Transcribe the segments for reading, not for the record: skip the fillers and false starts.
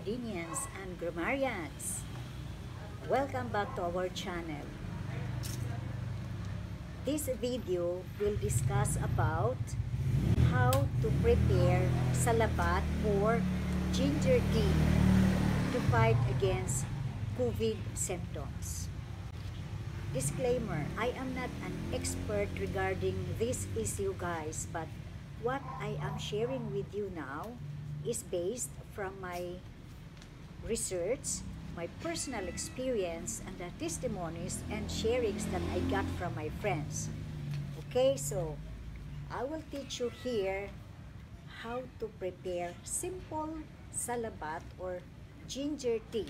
Gardenians and Grammarians! Welcome back to our channel. This video will discuss about how to prepare salabat or ginger tea to fight against COVID symptoms. Disclaimer, I am not an expert regarding this issue guys, but what I am sharing with you now is based from my research, my personal experience, and the testimonies and sharings that I got from my friends. Okay, so I will teach you here how to prepare simple salabat or ginger tea.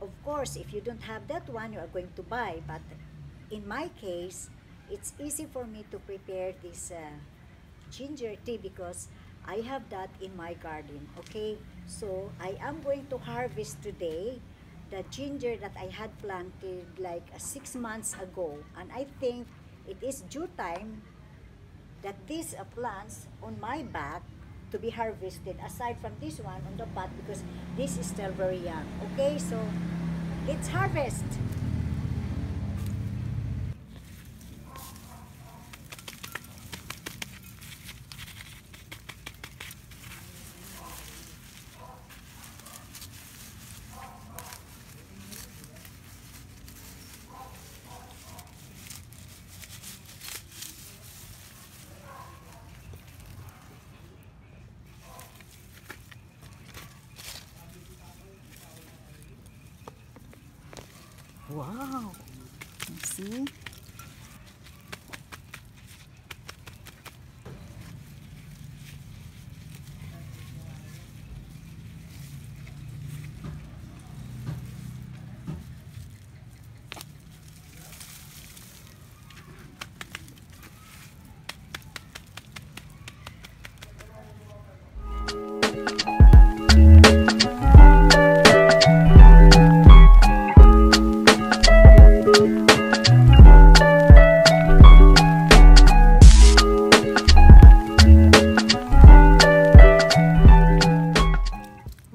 Of course, if you don't have that one, you are going to buy, but in my case, it's easy for me to prepare this ginger tea because I have that in my garden. Okay, so I am going to harvest today the ginger that I had planted like 6 months ago, and I think it is due time that these plants on my back to be harvested, aside from this one on the pot, because this is still very young. Okay, so let's harvest. Wow, you see?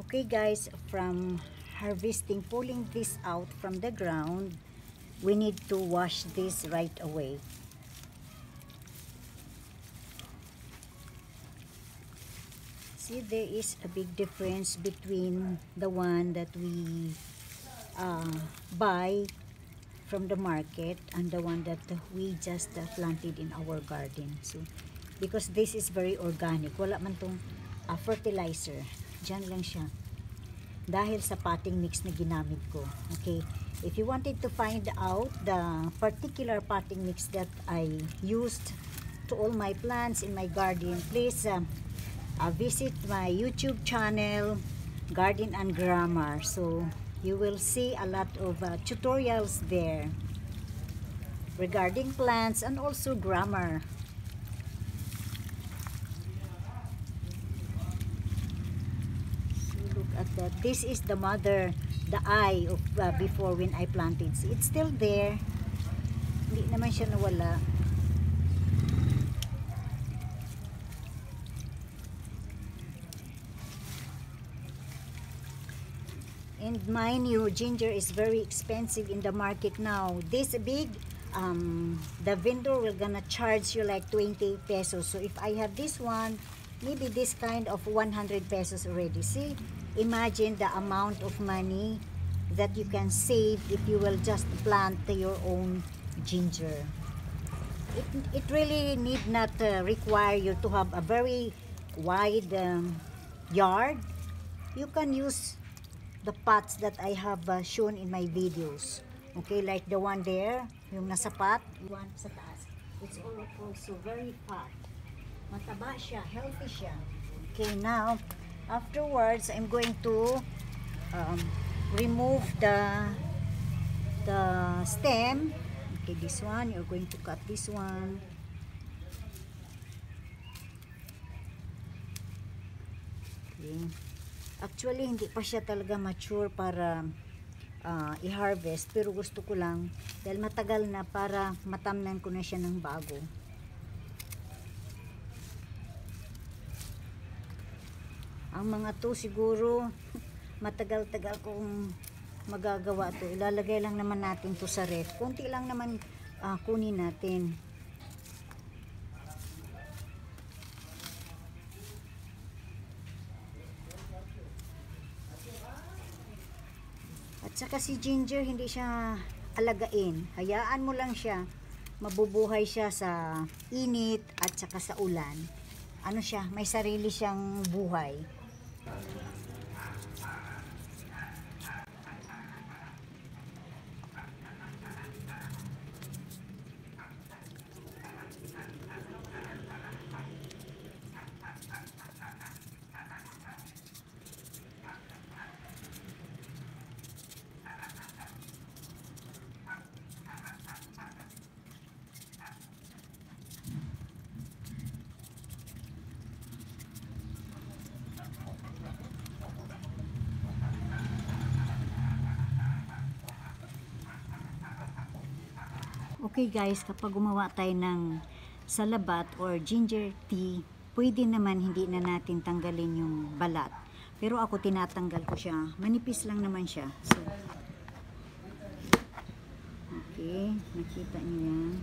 Okay guys, from pulling this out from the ground, we need to wash this right away. See, there is a big difference between the one that we buy from the market and the one that we just planted in our garden. So, because this is very organic, wala man tong fertilizer. Diyan lang siya. Dahil sa potting mix na ginamit ko. Okay, if you wanted to find out the particular potting mix that I used to all my plants in my garden, please visit my YouTube channel, Garden and Grammar. So you will see a lot of tutorials there regarding plants and also grammar. At that, this is the eye of before when I planted. See, it's still there. Hindi naman siya nawala. And mind you, ginger is very expensive in the market now. This big, the vendor will gonna charge you like 20 pesos. So if I have this one, maybe this kind of 100 pesos already. See, imagine the amount of money that you can save if you will just plant your own ginger. It really need not require you to have a very wide yard. You can use the pots that I have shown in my videos. Okay, like the one there, yung nasa pot, one sa taas. It's also very fat. Mataba siya, healthy siya. Okay, now afterwards I'm going to remove the stem. Okay, this one, you're going to cut this one. Okay. Actually, hindi pa siya talaga mature para i-harvest, pero gusto ko lang dahil matagal na para matamnan ko na siya ng bago. Ang mga to siguro matagal-tagal kong magagawa to. Ilalagay lang naman natin to sa ref. Konti lang naman kunin natin. At saka si ginger, hindi siya alagain. Hayaan mo lang siya. Mabubuhay siya sa init at saka sa ulan. Ano siya, may sarili siyang buhay. Okay guys, kapag gumawa tayo ng salabat or ginger tea, pwede naman hindi na natin tanggalin yung balat. Pero ako tinatanggal ko siya. Manipis lang naman siya. So, okay, nakita niyo yan.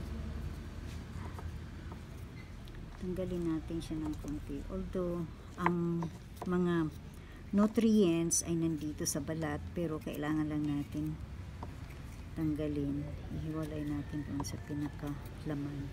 Tanggalin natin siya ng konti. Although, ang mga nutrients ay nandito sa balat, pero kailangan lang natin tanggalin. Ihiwalay natin doon sa pinakalaman.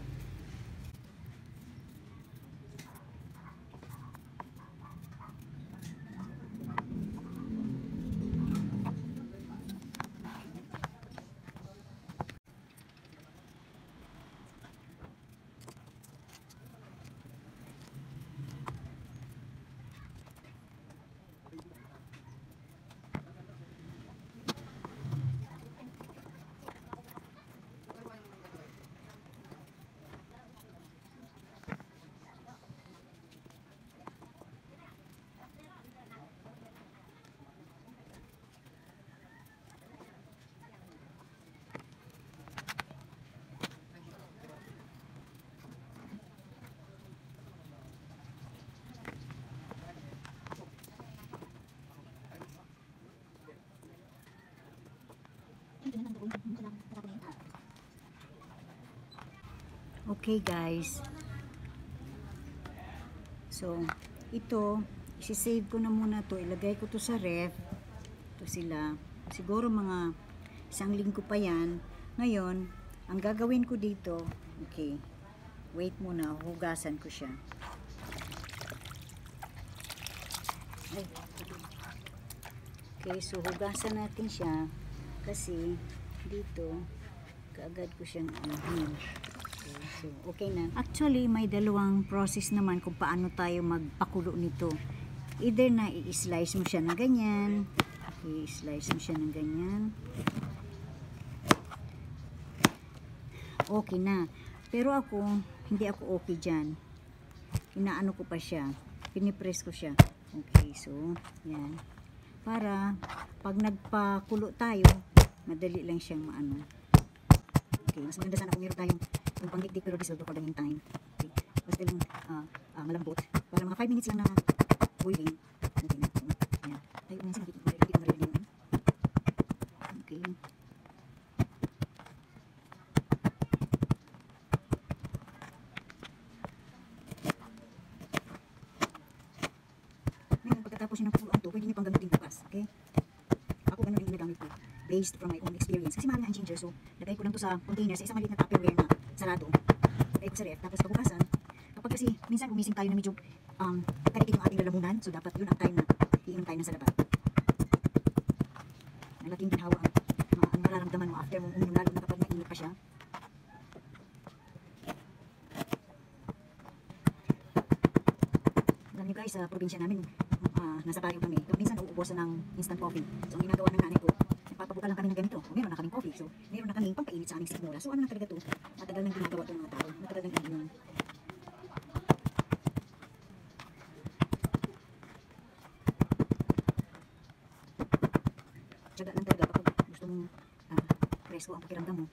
Okay guys, so ito isi-save ko na muna to, ilagay ko to sa ref. Ito sila, siguro mga 1 linggo pa yan. Ngayon ang gagawin ko dito, okay, wait muna, hugasan ko siya. Okay, so hugasan natin siya kasi dito kaagad ko siyang anuhin. So, okay na. Actually, may dalawang process naman kung paano tayo magpakulo nito. Either na i-slice mo siya ng ganyan. Okay, i-slice mo siya ng ganyan. Okay na. Pero ako, hindi ako okay dyan. Inaano ko pa siya. Pinipress ko siya. Okay, so, yan. Para, pag nagpakulo tayo, madali lang siyang maano. Okay, mas maganda sana kung meron tayong yung pangdikdik pero this will go for the meantime. Okay, basta lang malambot. Para mga 5 minutes lang na boiling. Okay na. Ayan. Tayo minsan nakikita ko rin yun. Okay. Ngayon, pagkatapos nyo ng pakuluan to, pwede nyo pang gamitin bukas. Okay? Ako ganun rin ginagamit ko. Based from my own experience. Kasi mahal nga ang ginger. So, lagay ko lang to sa container sa isang maliit na Tupperware na sarado. Lagay ko sa ref. Tapos pagbukasan, kapag kasi minsan gumising tayo na medyo kadikit yung ating lalamunan. So, dapat yun ang time na iinom tayo ng salabat. Nalaking ginhawa ang mararamdaman mo after mong uminom, lalo na kapag mainit pa siya. Alam nyo guys, sa probinsya namin, nasa baryo kami. Minsan nauubusan ng instant coffee. So, ang ginagawa ng nanay ko, nagpapabuka lang kami ng ganito. O, meron na kaming coffee. So, meron na kaming pampainit sa aming sikmura. So, ano na talaga to? Matagal nang ginagawa ito ng mga tao. Matagal nang ininom. Tiyaga lang talaga kapag gusto mong presko ang pakiramdam mo.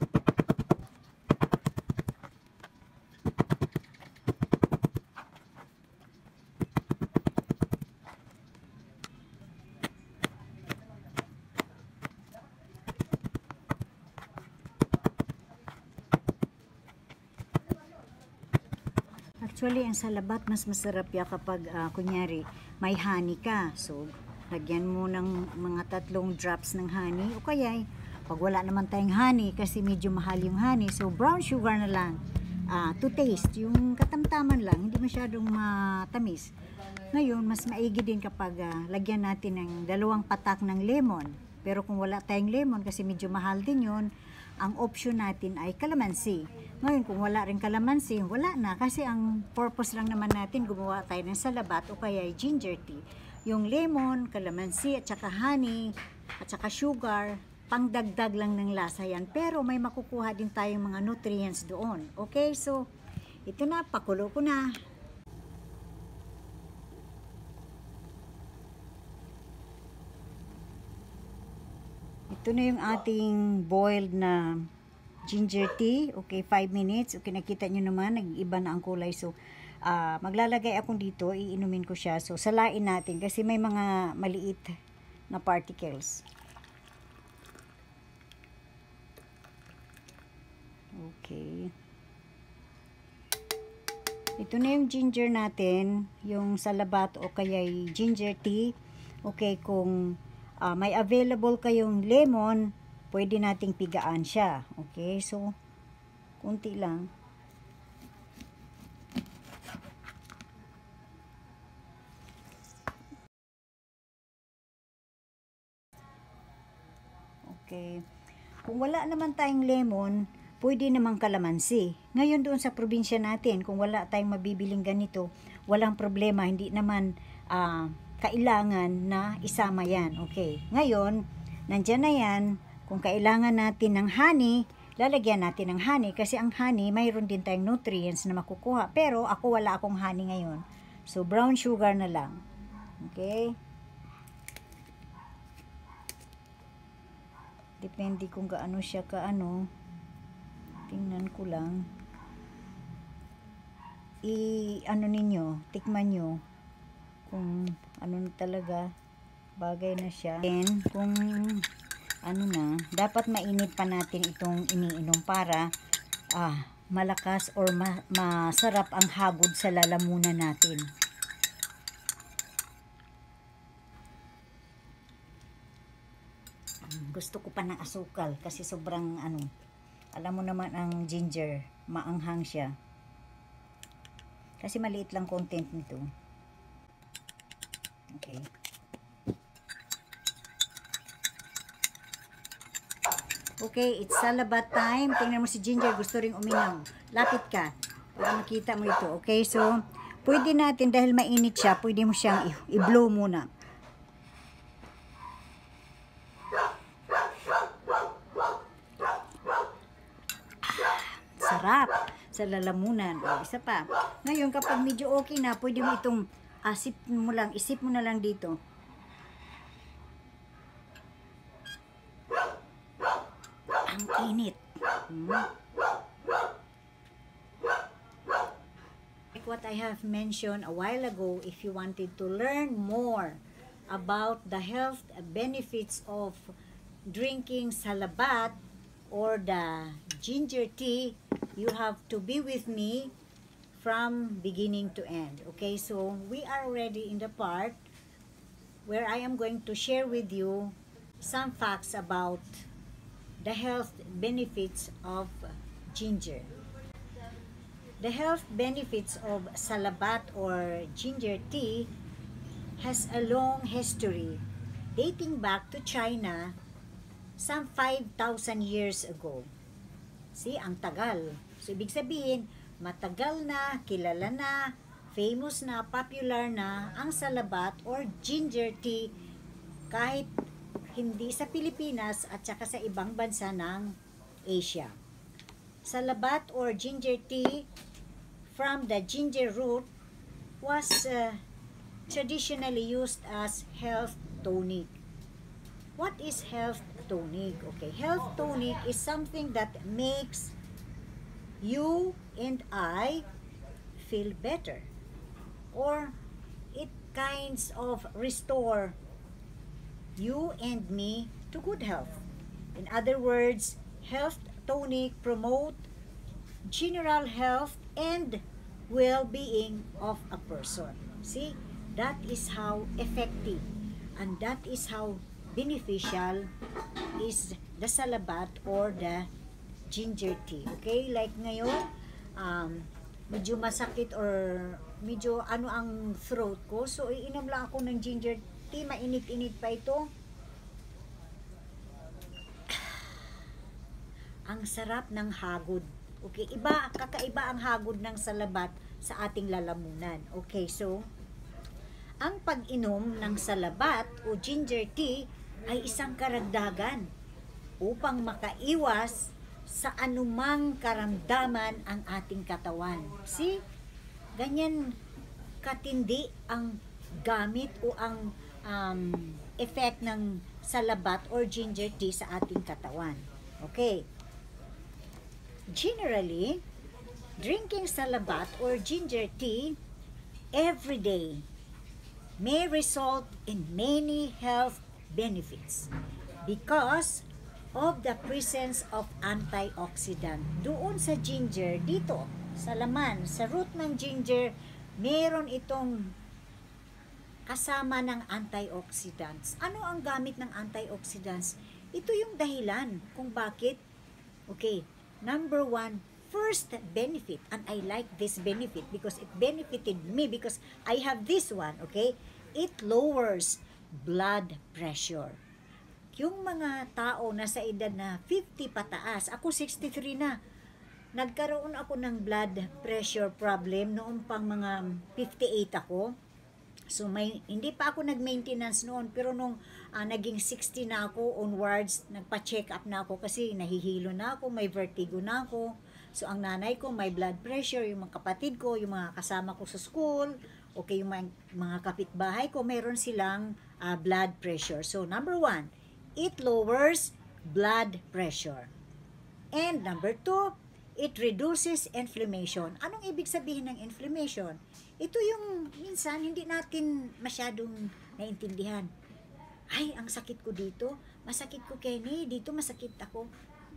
Usually, ang salabat, mas masarap ya kapag, kunyari, may honey ka. So, lagyan mo ng mga 3 drops ng honey. O kaya, pag wala naman tayong honey, kasi medyo mahal yung honey, so brown sugar na lang. To taste, yung katamtaman lang, hindi masyadong matamis. Ngayon, mas maigi din kapag lagyan natin ng 2 patak ng lemon. Pero kung wala tayong lemon, kasi medyo mahal din yun, ang option natin ay calamansi. Ngayon, kung wala rin calamansi, wala na. Kasi ang purpose lang naman natin, gumawa tayo ng salabat o kaya ginger tea. Yung lemon, calamansi, at saka honey, at saka sugar, pangdagdag lang ng lasa yan. Pero may makukuha din tayong mga nutrients doon. Okay, so ito na, pakulo ko na. Ito na yung ating boiled na ginger tea. Okay, 5 minutes. Okay, nakita nyo naman, nag-iba na ang kulay. So, maglalagay ako dito, iinumin ko siya. So, salain natin kasi may mga maliit na particles. Okay. Ito na yung ginger natin, yung salabat o kaya ginger tea. Okay, kung may available kayong lemon, pwede nating pigaan siya. Okay, so kunti lang. Okay. Kung wala naman tayong lemon, pwede namang kalamansi. Ngayon doon sa probinsya natin, kung wala tayong mabibiling ganito, walang problema, hindi naman kailangan na isama yan. Okay. Ngayon, nandyan na yan. Kung kailangan natin ng honey, lalagyan natin ng honey kasi ang honey, mayroon din tayong nutrients na makukuha. Pero ako wala akong honey ngayon. So, brown sugar na lang. Okay. Depende kung gaano siya kaano. Tingnan ko lang. Ano ninyo, tikman nyo kung ano talaga, bagay na siya. And kung ano na, dapat mainit pa natin itong iniinom para malakas or masarap ang hagod sa lalamunan natin. Gusto ko pa ng asukal kasi sobrang alam mo naman ang ginger, maanghang siya. Kasi maliit lang content nito. Okay. Okay, it's salabat time. Tingnan mo si Ginger, gusto ring uminom. Lapit ka para makita mo ito. Okay, so pwede natin, dahil mainit siya, pwede mo siyang i-blow muna. Sarap sa lalamunan. O, isa pa. Ngayon, kapag medyo okay na, pwede mo itong isip mo na lang dito. Ang init. Like what I have mentioned a while ago, if you wanted to learn more about the health benefits of drinking salabat or the ginger tea, you have to be with me from beginning to end. Okay, so we are already in the part where I am going to share with you some facts about the health benefits of ginger. The health benefits of salabat or ginger tea has a long history dating back to China some 5,000 years ago. See, ang tagal. So, ibig sabihin, matagal na, kilala na, famous na, popular na ang salabat or ginger tea kahit hindi sa Pilipinas at saka sa ibang bansa ng Asia. Salabat or ginger tea from the ginger root was traditionally used as health tonic. What is health tonic? Okay, health tonic is something that makes you and I feel better, or it kinds of restore you and me to good health. In other words, health tonic promote general health and well-being of a person. See, that is how effective and that is how beneficial is the salabat or the ginger tea. Okay, like ngayon, medyo masakit or medyo ano ang throat ko, so iinom lang ako ng ginger tea. Mainit-init pa ito. Ang sarap ng hagod. Okay, kakaiba ang hagod ng salabat sa ating lalamunan. Okay, so ang pag-inom ng salabat o ginger tea ay isang karagdagan upang makaiwas sa anumang karamdaman ang ating katawan. See? Ganyan katindi ang gamit o ang effect ng salabat or ginger tea sa ating katawan. Okay. Generally, drinking salabat or ginger tea every day may result in many health benefits because of the presence of antioxidant. Doon sa ginger, dito, sa laman, sa root ng ginger, meron itong kasama ng antioxidants. Ano ang gamit ng antioxidants? Ito yung dahilan kung bakit, okay, number one, first benefit, and I like this benefit because it benefited me because I have this one, okay? It lowers blood pressure. Yung mga tao na sa edad na 50 pataas, ako 63 na, nagkaroon ako ng blood pressure problem noong pang mga 58 ako. So hindi pa ako nag-maintenance noon, pero nung naging 60 na ako onwards, nagpa-check up na ako kasi nahihilo na ako, may vertigo na ako. So ang nanay ko may blood pressure, yung mga kapatid ko, yung mga kasama ko sa school, okay, yung mga kapitbahay ko, meron silang blood pressure. So number one, it lowers blood pressure. And number two, it reduces inflammation. Anong ibig sabihin ng inflammation? Ito yung minsan hindi natin masyadong naintindihan. Ay, ang sakit ko dito, masakit ko Kenny, dito masakit ako.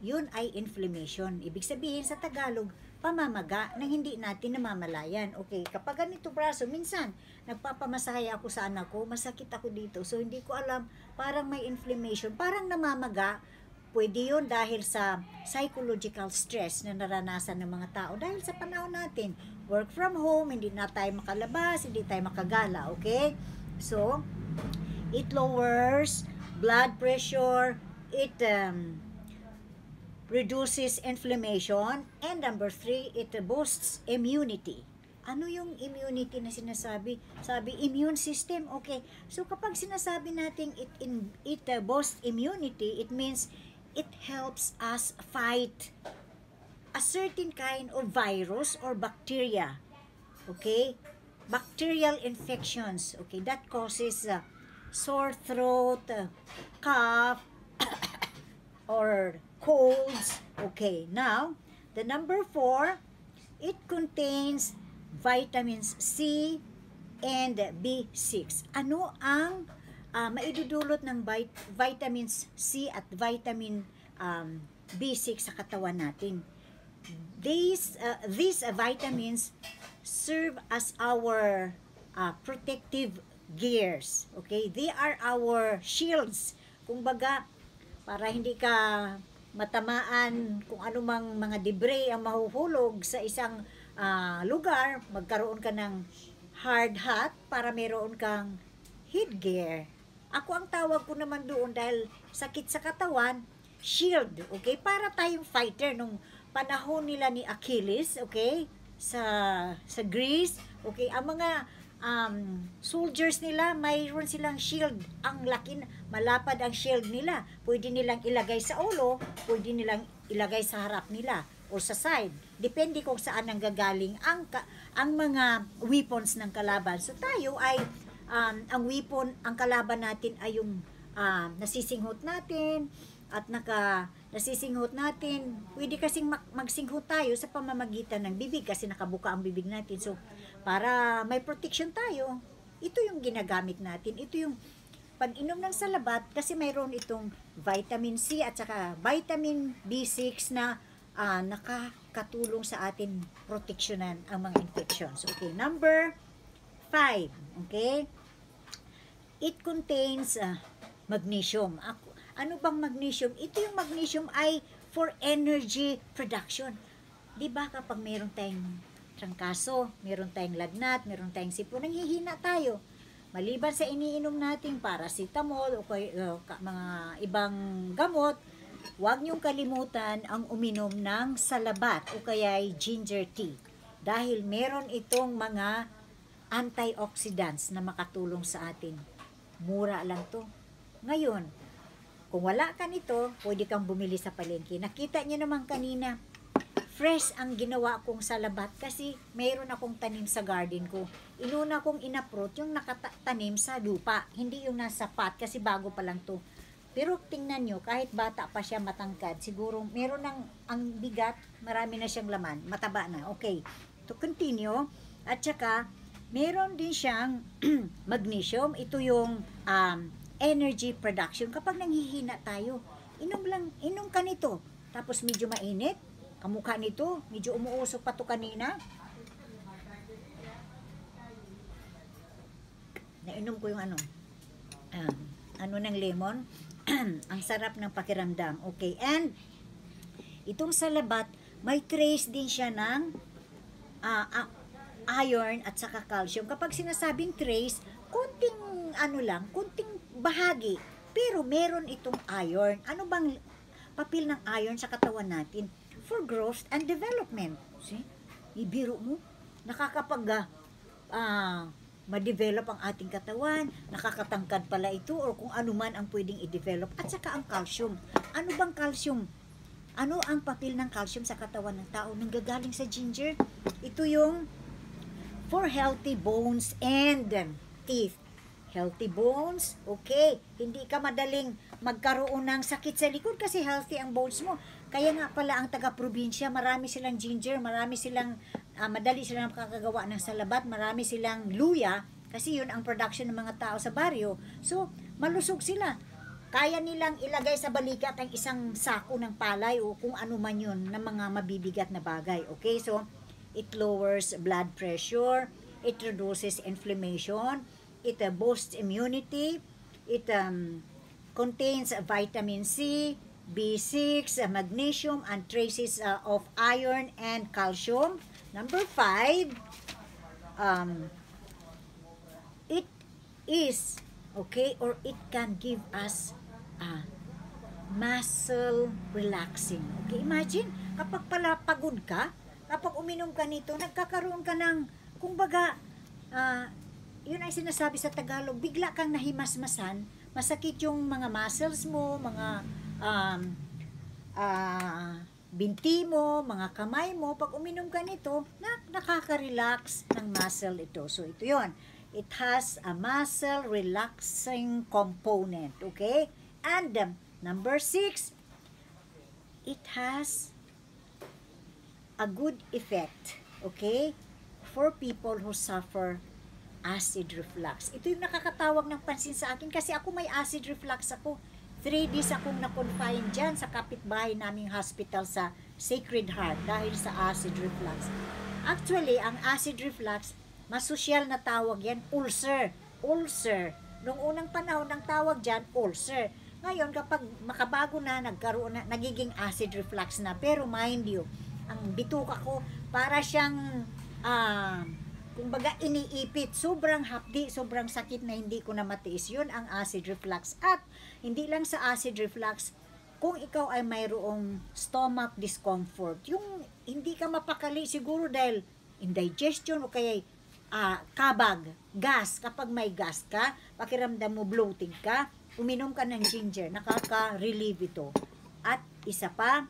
Yun ay inflammation. Ibig sabihin sa Tagalog, pamamaga na hindi natin namamalayan. Okay, kapag ganito braso, minsan nagpapamasahe ako sa anak ko, masakit ako dito. So hindi ko alam, parang may inflammation, parang namamaga. Pwede yun dahil sa psychological stress na naranasan ng mga tao. Dahil sa panahon natin, work from home, hindi na tayo makalabas, hindi tayo makagala, okay? So, it lowers blood pressure, it reduces inflammation, and number three, it boosts immunity. Ano yung immunity na sinasabi? Sabi, immune system, okay. So, kapag sinasabi natin it boosts immunity, it means it helps us fight a certain kind of virus or bacteria. Okay? Bacterial infections. Okay? That causes sore throat, cough, or colds. Okay. Now, the number 4, it contains vitamins C and B6. Ano ang maidudulot ng vitamins C at vitamin B6 sa katawan natin? These vitamins serve as our protective gears. Okay? They are our shields. Kung baga, para hindi ka matamaan kung anumang mga debris ang mahuhulog sa isang lugar, magkaroon ka ng hard hat para meron kang headgear. Ako ang tawag ko naman doon dahil sakit sa katawan, shield, okay? Para tayong fighter nung panahon nila ni Achilles, okay? Sa Greece, okay? Ang mga soldiers nila, mayroon silang shield. Ang laki, malapad ang shield nila. Pwede nilang ilagay sa ulo, pwede nilang ilagay sa harap nila o sa side. Depende kung saan ang gagaling ang mga weapons ng kalaban. So tayo ay ang weapon, ang kalaban natin ay yung nasisinghot natin at nasisinghot natin. Pwede kasing magsinghot tayo sa pamamagitan ng bibig kasi nakabuka ang bibig natin. So, para may protection tayo, ito yung ginagamit natin. Ito yung pag-inom ng salabat kasi mayroon itong vitamin C at saka vitamin B6 na makatulong sa atin proteksyonan ang mga infections. Okay, number 5. Okay? It contains magnesium. Ano bang magnesium? Ito yung magnesium ay for energy production. Di ba kapag meron tayong trangkaso, meron tayong lagnat, meron tayong sipon, nanghihina tayo. Maliban sa iniinom nating paracetamol o mga ibang gamot, huwag niyong kalimutan ang uminom ng salabat o kaya ginger tea. Dahil meron itong mga antioxidants na makatulong sa atin. Mura lang to. Ngayon, kung wala ka nito, pwede kang bumili sa palengke. Nakita niyo naman kanina, fresh ang ginawa kong salabat kasi mayroon akong tanim sa garden ko. Inuna kong inaprot yung nakatanim sa lupa, hindi yung nasa pot kasi bago pa lang to. Pero tingnan nyo, kahit bata pa siya matangkad, siguro meron ng ang bigat, marami na siyang laman, mataba na. Okay, to continue. At saka, meron din siyang magnesium. Ito yung energy production. Kapag nanghihina tayo, inom ka nito. Tapos medyo mainit, kamukha nito, medyo umuusok pa to kanina. Nainom ko yung ano ng lemon. Ang sarap ng pakiramdam. Okay, and itong salabat, may trace din siya ng iron at saka calcium. Kapag sinasabing trace, kunting kunting bahagi. Pero meron itong iron. Ano bang papel ng iron sa katawan natin? For growth and development. See? Ibiro mo, nakakapag ma-develop ang ating katawan, nakakatangkad pala ito, or kung ano man ang pwedeng i-develop. At saka ang calcium. Ano bang calcium? Ano ang papel ng calcium sa katawan ng tao? Nanggagaling sa ginger. Ito yung for healthy bones and teeth. Healthy bones, okay. Hindi ka madaling magkaroon ng sakit sa likod kasi healthy ang bones mo. Kaya nga pala ang taga-probinsya, marami silang ginger, marami silang, madali silang makakagawa ng salabat, marami silang luya, kasi yun ang production ng mga tao sa baryo. So, malusog sila. Kaya nilang ilagay sa balikat ang isang sako ng palay o kung ano man yun ng mga mabibigat na bagay. Okay, so, it lowers blood pressure, it reduces inflammation, it boosts immunity, it contains vitamin C, B6, magnesium, and traces of iron and calcium. Number 5, it is, okay, or it can give us muscle relaxing. Okay, imagine, kapag pala pagod ka, kapag uminom ka nito, nagkakaroon ka ng, kumbaga, yun ay sinasabi sa Tagalog, bigla kang nahimasmasan, masakit yung mga muscles mo, mga binti mo, mga kamay mo. Pag uminom ka nito, nakaka-relax ng muscle ito. So, ito yun. It has a muscle relaxing component. Okay? And number 6, it has a good effect. Okay? For people who suffer acid reflux. Ito yung nakakatawag ng pansin sa akin kasi ako may acid reflux ako. 3 days akong na-confine dyan sa kapitbahay naming hospital sa Sacred Heart dahil sa acid reflux. Actually, ang acid reflux, masosyal na tawag yan, ulcer. Ulcer. Noong unang panahon, ng tawag dyan, ulcer. Ngayon, kapag makabago na, nagiging acid reflux na. Pero mind you, ang bituka ko, para siyang kumbaga iniipit, sobrang hapdi, sobrang sakit na hindi ko na matiis. Yun ang acid reflux. At hindi lang sa acid reflux, kung ikaw ay mayroong stomach discomfort, yung hindi ka mapakali siguro dahil indigestion o kaya kabag, gas, kapag may gas ka, pakiramdam mo bloating ka, uminom ka ng ginger, nakaka-relieve ito. At isa pa,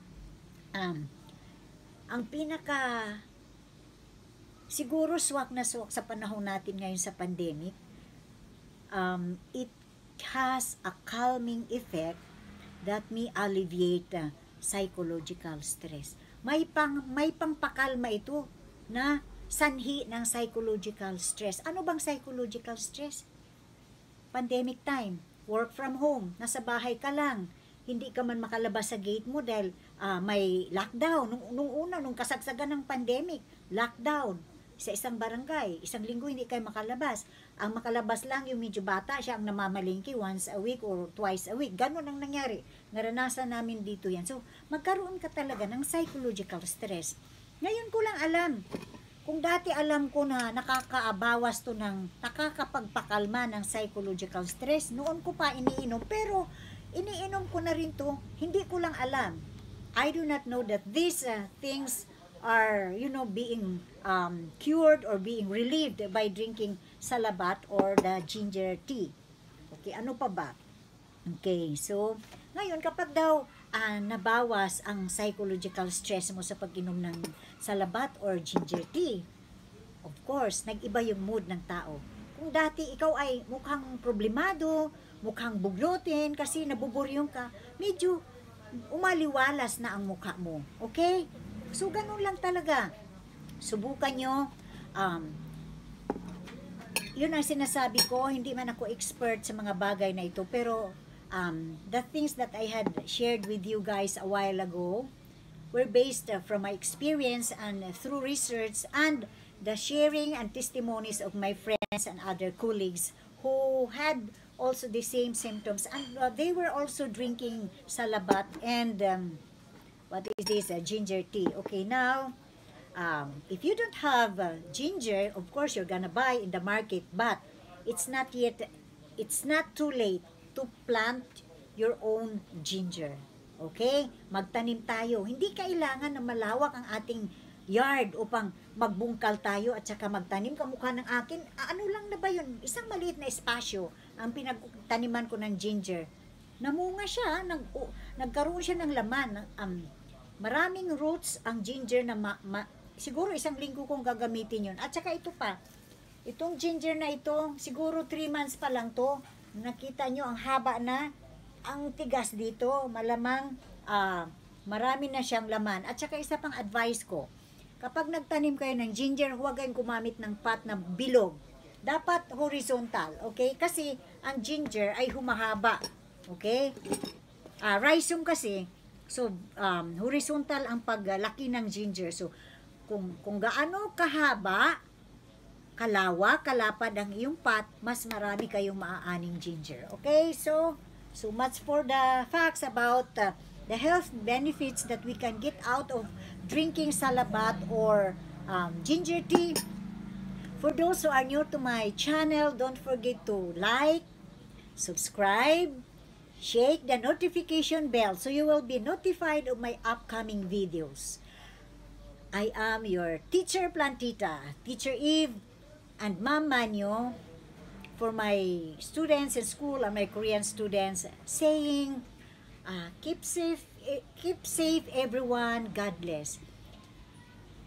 ang pinaka siguro swak na swak sa panahon natin ngayon sa pandemic, it has a calming effect that may alleviate psychological stress. May pangpakalma ito na sanhi ng psychological stress. Ano bang psychological stress? Pandemic time, work from home, nasa bahay ka lang, hindi ka man makalabas sa gate mo dahil may lockdown. Nung una, nung kasagsagan ng pandemic, lockdown. Sa isang barangay, isang linggo hindi kayo makalabas. Ang makalabas lang yung medyo bata, siya ang namamalingki once a week or twice a week. Ganon ang nangyari. Naranasan namin dito yan. So, magkaroon ka talaga ng psychological stress. Ngayon ko lang alam. Kung dati alam ko na nakakaabawas to nakakapagpakalma ng psychological stress, noon ko pa iniinom. Pero, iniinom ko na rin to, hindi ko lang alam. I do not know that these things are, being cured or being relieved by drinking salabat or the ginger tea. Okay, ano pa ba? Okay, so, ngayon kapag daw nabawas ang psychological stress mo sa pag-inom ng salabat or ginger tea, of course, nag-iba yung mood ng tao. Kung dati ikaw ay mukhang problemado, mukhang bugnutin kasi nabuburyong ka, medyo umaliwalas na ang mukha mo. Okay? So, ganun lang talaga. Subukan nyo. Yun ang sinasabi ko, hindi man ako expert sa mga bagay na ito, pero the things that I had shared with you guys a while ago were based from my experience and through research and the sharing and testimonies of my friends and other colleagues who had also the same symptoms, and they were also drinking salabat and what is this, ginger tea. Okay, now if you don't have ginger, of course you're gonna buy in the market, but it's not too late to plant your own ginger. Okay, magtanim tayo. Hindi kailangan na malawak ang ating yard upang magbungkal tayo at saka magtanim. Kamukha ng akin, ano lang na ba yun? Isang maliit na espasyo ang pinagtaniman ko ng ginger. Namunga siya, nagkaroon siya ng laman. Maraming roots ang ginger na siguro isang linggo kong gagamitin yun. At saka ito pa, itong ginger na ito, siguro 3 months pa lang to. Nakita nyo ang haba na, ang tigas dito, malamang marami na siyang laman. At saka isa pang advice ko, kapag nagtanim kayo ng ginger, huwag kayong gumamit ng pot na bilog. Dapat horizontal, okay? Kasi ang ginger ay humahaba, okay? Rhizome kasi, so horizontal ang paglaki ng ginger. So, kung gaano kahaba, kalawak, kalapad ang iyong pot, mas marami kayong maaaning ginger. Okay? So much for the facts about the health benefits that we can get out of drinking salabat or ginger tea. For those who are new to my channel, don't forget to like, subscribe, shake the notification bell so you will be notified of my upcoming videos. I am your Teacher Plantita, Teacher Eve, and Ma'am Manyo, for my students in school and my Korean students, saying, keep safe everyone, God bless.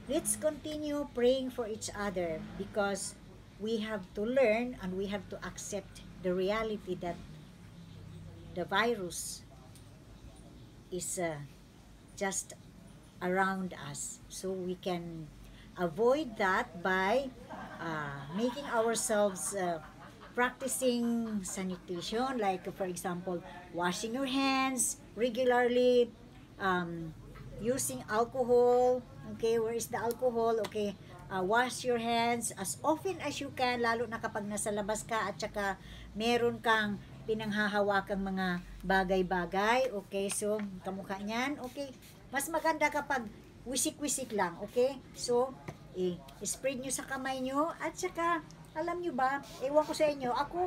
Let's continue praying for each other because we have to learn and we have to accept the reality that the virus is just around us. So we can avoid that by making ourselves practicing sanitation, like for example, washing your hands regularly, using alcohol. Okay, where is the alcohol? Okay, wash your hands as often as you can, lalo na kapag nasa labas ka at saka meron kang pinanghahawakang mga bagay-bagay. Okay, so kamukha niyan. Okay, mas maganda kapag wisik-wisik lang. Okay, so spread nyo sa kamay nyo at saka alam nyo ba, ewan ko sa inyo, ako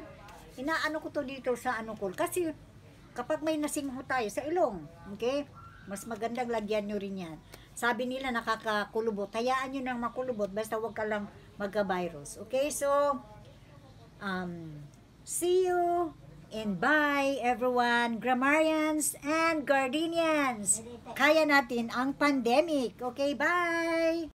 inaano ko to dito sa ano ko kasi kapag may nasingho tayo sa ilong, okay, mas magandang lagyan nyo rin yan. Sabi nila nakakakulubot, hayaan nyo nang makulubot basta wag ka lang magka-virus. Okay, so see you and bye everyone, grammarians and gardenians. Kaya natin ang pandemic. Okay, bye!